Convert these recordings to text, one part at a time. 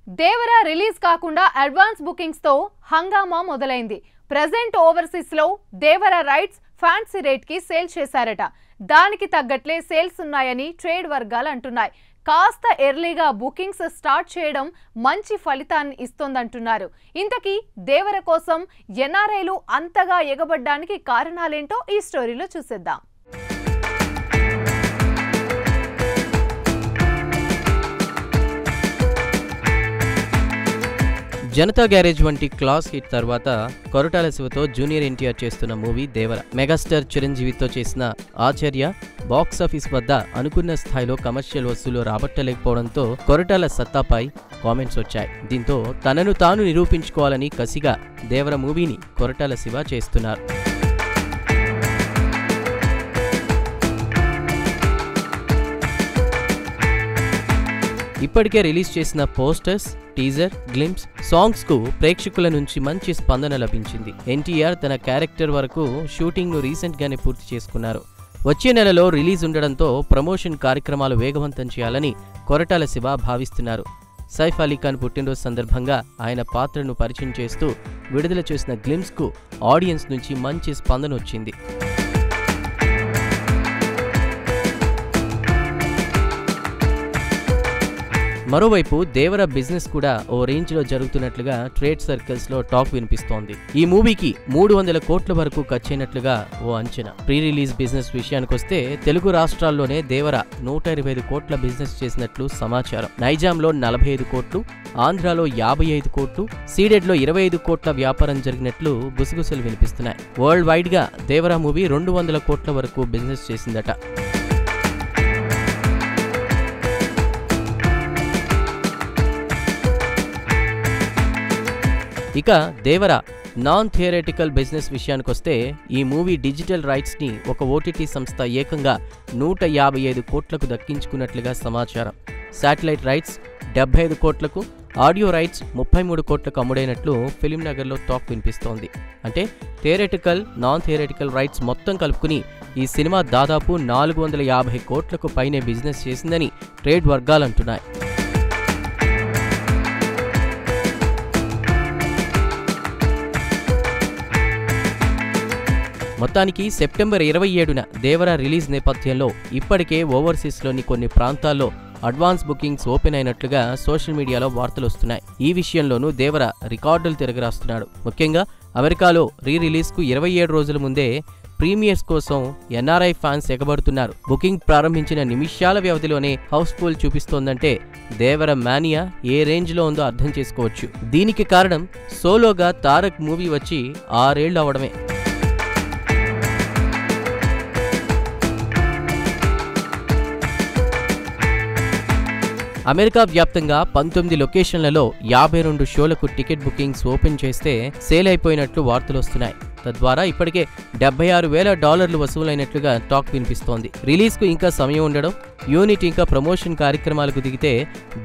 Devara release కాకుండా advance bookings తో హంగామా మొదలైంది. ప్రెజెంట్ ఓవర్సీస్ లో దేవరా రైట్స్ ఫ్యాన్సీ రేట్ కి సేల్ చేశారట. దానికి తగ్గట్లే సేల్స్ ఉన్నాయని ట్రేడ్ వర్గాలు అంటున్నాయి. కాస్త ఎర్లీగా బుకింగ్స్ స్టార్ట్ చేయడం మంచి ఫలితాన్ని ఇస్తోందంటున్నారు. ఇంతకీ దేవర కోసం ఎన్ఆర్ఐలు అంతగా ఎగబడ్డానికి కారణాలేంటో ఈ స్టోరీలో చూసేద్దాం. జనతా గ్యారేజ్ వంటి క్లాస్ హిట్ తర్వాత కొరటాల శివతో జూనియర్ ఎన్టీఆర్ చేస్తున్న మూవీ దేవర. మెగాస్టార్ చిరంజీవితో చేసిన ఆచార్య బాక్సాఫీస్ వద్ద అనుకున్న స్థాయిలో కమర్షియల్ వసూలు రాబట్టలేకపోవడంతో కొరటాల సత్తాపై కామెంట్స్ వచ్చాయి. దీంతో తనను తాను నిరూపించుకోవాలని కసిగా దేవర మూవీని కొరటాల శివ చేస్తున్నారు. ఇప్పటికే రిలీజ్ చేసిన పోస్టర్స్, టీజర్, గ్లింప్స్, సాంగ్స్ కు ప్రేక్షకుల నుంచి మంచి స్పందన లభించింది. ఎన్టీఆర్ తన క్యారెక్టర్ వరకు షూటింగ్ ను రీసెంట్ గానే పూర్తి చేసుకున్నారు. వచ్చే నెలలో రిలీజ్ ఉండడంతో ప్రమోషన్ కార్యక్రమాలు వేగవంతం చేయాలని కొరటాల శివ భావిస్తున్నారు. సైఫ్ అలీ ఖాన్ పుట్టినరోజు సందర్భంగా ఆయన పాత్రను పరిచయం చేస్తూ విడుదల చేసిన గ్లింప్స్ కు ఆడియన్స్ నుంచి మంచి స్పందన వచ్చింది. మరోవైపు దేవర బిజినెస్ కూడా ఓ రేంజ్ లో జరుగుతున్నట్లుగా ట్రేడ్ సర్కిల్స్ లో టాక్ వినిపిస్తోంది. ఈ మూవీకి 300 కోట్ల వరకు ఖర్చయినట్లుగా ఓ అంచనా. ప్రీ రిలీజ్ బిజినెస్ విషయానికొస్తే తెలుగు రాష్ట్రాల్లోనే దేవర 125 కోట్ల బిజినెస్ చేసినట్లు సమాచారం. నైజాంలో 45 కోట్లు, ఆంధ్రాలో 55 కోట్లు, సీడెడ్ లో 25 కోట్ల వ్యాపారం జరిగినట్లు గుసగుసలు వినిపిస్తున్నాయి. వరల్డ్ వైడ్ గా దేవర మూవీ 200 కోట్ల వరకు బిజినెస్ చేసిందట. ఇక దేవర నాన్ థియరేటికల్ బిజినెస్ విషయానికొస్తే ఈ మూవీ డిజిటల్ రైట్స్ ని ఒక ఓటీటీ సంస్థ ఏకంగా 155 కోట్లకు దక్కించుకున్నట్లుగా సమాచారం. శాటిలైట్ రైట్స్ 75 కోట్లకు, ఆడియో రైట్స్ 33 కోట్లకు అమ్ముడైనట్లు ఫిలిం నగర్లో టాక్ వినిపిస్తోంది. అంటే థియరేటికల్, నాన్ థియరేటికల్ రైట్స్ మొత్తం కలుపుకుని ఈ సినిమా దాదాపు 450 కోట్లకు పైనే బిజినెస్ చేసిందని ట్రేడ్ వర్గాలు అంటున్నాయి. మొత్తానికి సెప్టెంబర్ 27న దేవర రిలీజ్ నేపథ్యంలో ఇప్పటికే ఓవర్సీస్లోని కొన్ని ప్రాంతాల్లో అడ్వాన్స్ బుకింగ్స్ ఓపెన్ అయినట్లుగా సోషల్ మీడియాలో వార్తలు వస్తున్నాయి. ఈ విషయంలోనూ దేవర రికార్డులు తిరగరాస్తున్నాడు. ముఖ్యంగా అమెరికాలో రిలీజ్కు 27 రోజుల ముందే ప్రీమియర్స్ కోసం ఎన్ఆర్ఐ ఫ్యాన్స్ ఎగబడుతున్నారు. బుకింగ్ ప్రారంభించిన నిమిషాల వ్యవధిలోనే హౌస్ఫుల్ చూపిస్తోందంటే దేవర మానియా ఏ రేంజ్లో ఉందో అర్థం చేసుకోవచ్చు. దీనికి కారణం సోలోగా తారక్ మూవీ వచ్చి 6 ఏళ్లు అవడమే. అమెరికా వ్యాప్తంగా 19 లొకేషన్లలో 52 షోలకు టికెట్ బుకింగ్స్ ఓపెన్ చేస్తే సేల్ అయిపోయినట్లు వార్తలొస్తున్నాయి. తద్వారా ఇప్పటికే $76,000 వసూలైనట్లుగా టాక్ వినిపిస్తోంది. రిలీజ్కు ఇంకా సమయం ఉండడం, యూనిట్ ఇంకా ప్రమోషన్ కార్యక్రమాలకు దిగితే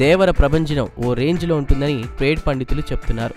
దేవర ప్రభంజనం ఓ రేంజ్లో ఉంటుందని ట్రేడ్ పండితులు చెప్తున్నారు.